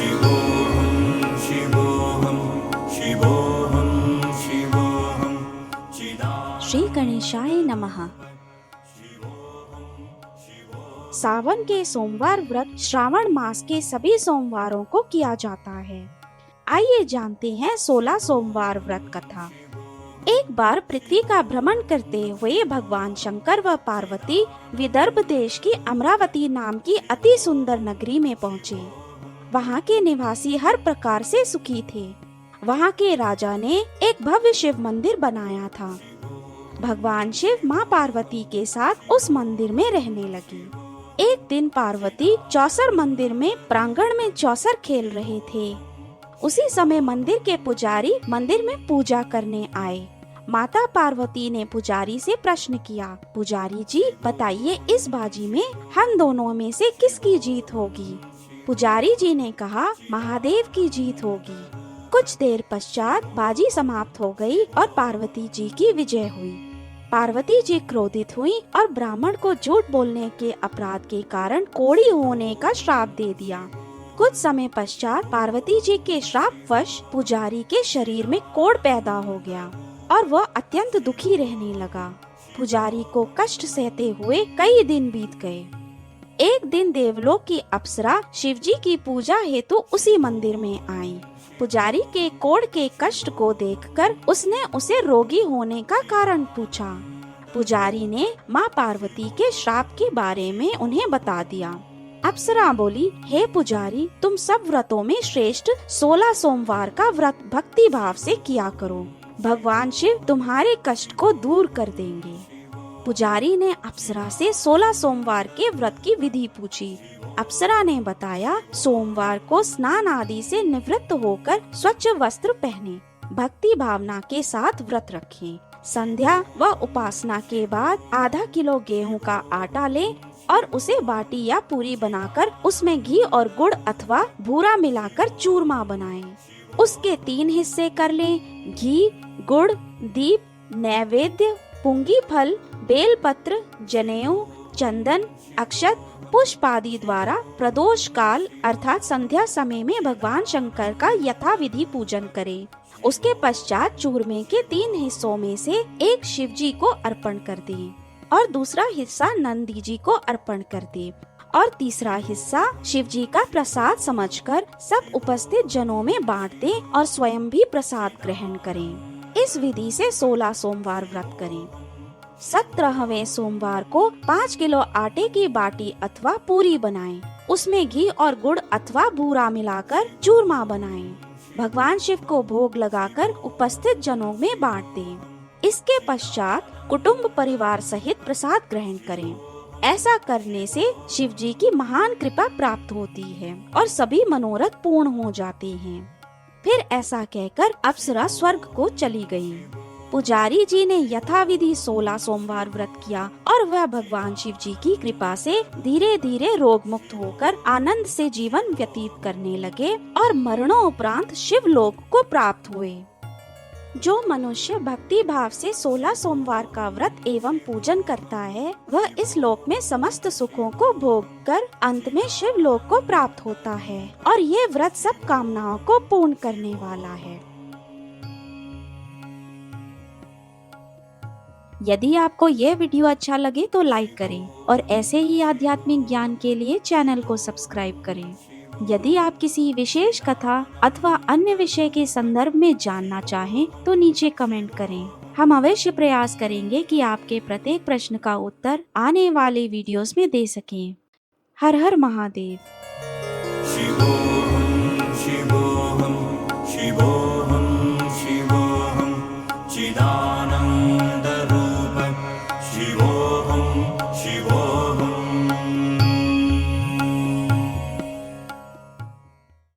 शिवोऽहं शिवोऽहं शिवोऽहं शिवोऽहं श्री गणेशाय नमः। सावन के सोमवार व्रत श्रावण मास के सभी सोमवारों को किया जाता है। आइए जानते हैं 16 सोमवार व्रत कथा। एक बार पृथ्वी का भ्रमण करते हुए भगवान शंकर व पार्वती विदर्भ देश की अमरावती नाम की अति सुंदर नगरी में पहुँचे। वहाँ के निवासी हर प्रकार से सुखी थे। वहाँ के राजा ने एक भव्य शिव मंदिर बनाया था। भगवान शिव माँ पार्वती के साथ उस मंदिर में रहने लगे। एक दिन पार्वती चौसर मंदिर में प्रांगण में चौसर खेल रहे थे। उसी समय मंदिर के पुजारी मंदिर में पूजा करने आए। माता पार्वती ने पुजारी से प्रश्न किया, पुजारी जी बताइए, इस बाजी में हम दोनों में से किसकी जीत होगी? पुजारी जी ने कहा, महादेव की जीत होगी। कुछ देर पश्चात बाजी समाप्त हो गई और पार्वती जी की विजय हुई। पार्वती जी क्रोधित हुई और ब्राह्मण को झूठ बोलने के अपराध के कारण कोढ़ी होने का श्राप दे दिया। कुछ समय पश्चात पार्वती जी के श्रापवश पुजारी के शरीर में कोढ़ पैदा हो गया और वह अत्यंत दुखी रहने लगा। पुजारी को कष्ट सहते हुए कई दिन बीत गए। एक दिन देवलोक की अप्सरा शिवजी की पूजा हेतु उसी मंदिर में आई। पुजारी के कोढ़ के कष्ट को देखकर उसने उसे रोगी होने का कारण पूछा। पुजारी ने माँ पार्वती के श्राप के बारे में उन्हें बता दिया। अप्सरा बोली, हे पुजारी, तुम सब व्रतों में श्रेष्ठ 16 सोमवार का व्रत भक्ति भाव से किया करो। भगवान शिव तुम्हारे कष्ट को दूर कर देंगे। पुजारी ने अप्सरा से 16 सोमवार के व्रत की विधि पूछी। अप्सरा ने बताया, सोमवार को स्नान आदि से निवृत्त होकर स्वच्छ वस्त्र पहने, भक्ति भावना के साथ व्रत रखें। संध्या व उपासना के बाद आधा किलो गेहूं का आटा ले और उसे बाटी या पूरी बनाकर उसमें घी और गुड़ अथवा भूरा मिलाकर चूरमा बनाएं। उसके 3 हिस्से कर लें। घी, गुड़, दीप, नैवेद्य, पुंगी फल, बेलपत्र, जनेऊ, चंदन, अक्षत, पुष्प आदि द्वारा प्रदोष काल अर्थात संध्या समय में भगवान शंकर का यथाविधि पूजन करें। उसके पश्चात चूरमे के 3 हिस्सों में से एक शिव जी को अर्पण कर दें और दूसरा हिस्सा नंदी जी को अर्पण कर दें और तीसरा हिस्सा शिव जी का प्रसाद समझकर सब उपस्थित जनों में बांट दें और स्वयं भी प्रसाद ग्रहण करें। इस विधि से 16 सोमवार व्रत करें। 17वें सोमवार को 5 किलो आटे की बाटी अथवा पूरी बनाएं। उसमें घी और गुड़ अथवा भूरा मिलाकर चूरमा बनाएं। भगवान शिव को भोग लगाकर उपस्थित जनों में बांट दें। इसके पश्चात कुटुंब परिवार सहित प्रसाद ग्रहण करें। ऐसा करने से शिव जी की महान कृपा प्राप्त होती है और सभी मनोरथ पूर्ण हो जाते हैं। फिर ऐसा कहकर अप्सरा स्वर्ग को चली गई। पुजारी जी ने यथाविधि 16 सोमवार व्रत किया और वह भगवान शिव जी की कृपा से धीरे धीरे रोग मुक्त होकर आनंद से जीवन व्यतीत करने लगे और मरणोपरांत शिव लोक को प्राप्त हुए। जो मनुष्य भक्ति भाव से 16 सोमवार का व्रत एवं पूजन करता है वह इस लोक में समस्त सुखों को भोग कर अंत में शिव लोक को प्राप्त होता है और ये व्रत सब कामनाओं को पूर्ण करने वाला है। यदि आपको यह वीडियो अच्छा लगे तो लाइक करें और ऐसे ही आध्यात्मिक ज्ञान के लिए चैनल को सब्सक्राइब करें। यदि आप किसी विशेष कथा अथवा अन्य विषय के संदर्भ में जानना चाहें तो नीचे कमेंट करें। हम अवश्य प्रयास करेंगे कि आपके प्रत्येक प्रश्न का उत्तर आने वाले वीडियोस में दे सकें। हर हर महादेव। शिवो